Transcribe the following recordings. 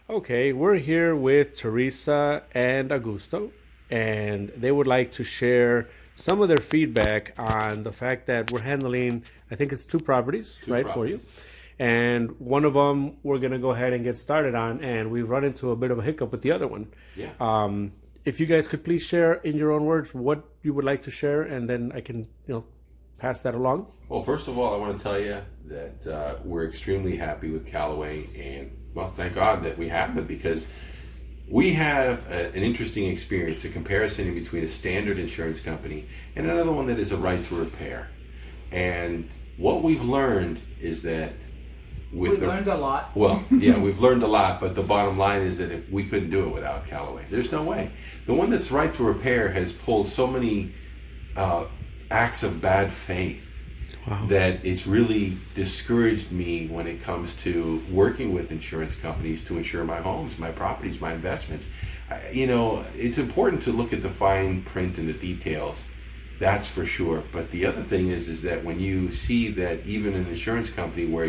Okay, we're here with Teresa and Augusto, and they would like to share some of their feedback on the fact that we're handling, I think it's two properties, Two right, for you. properties. And one of them we're going to go ahead and get started on, and we've run into a bit of a hiccup with the other one. Yeah. If you guys could please share in your own words what you would like to share, and then I can, pass that along. Well, first of all, I want to tell you that we're extremely happy with Callaway, and well, thank God that we have them, because we have an interesting experience, a comparison in between a standard insurance company and another one that is a right to repair. And what we've learned is that We've learned a lot. Well, yeah, we've learned a lot, but the bottom line is that if we couldn't do it without Callaway. There's no way. The one that's right to repair has pulled so many acts of bad faith. Wow. That it's really discouraged me when it comes to working with insurance companies to insure my homes, my properties, my investments. It's important to look at the fine print and the details, that's for sure. But the other thing is that when you see that even an insurance company where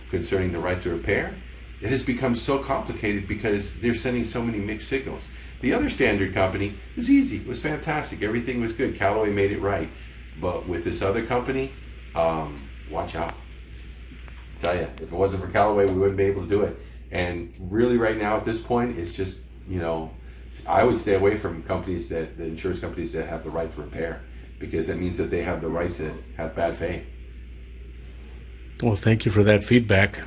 concerning the right to repair, it has become so complicated because they're sending so many mixed signals. The other standard company was easy, it was fantastic, everything was good, Callaway made it right. But with this other company, watch out. I tell you, if it wasn't for Callaway, we wouldn't be able to do it. And really right now at this point, it's just, I would stay away from the insurance companies that have the right to repair, because that means that they have the right to have bad faith. Well, thank you for that feedback.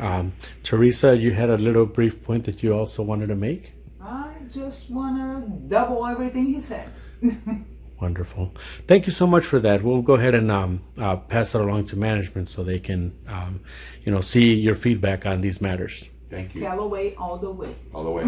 Teresa, you had a little brief point that you also wanted to make. I just want to double everything he said. Wonderful. Thank you so much for that. We'll go ahead and pass it along to management so they can, see your feedback on these matters. Thank you. Callaway all the way. All the way.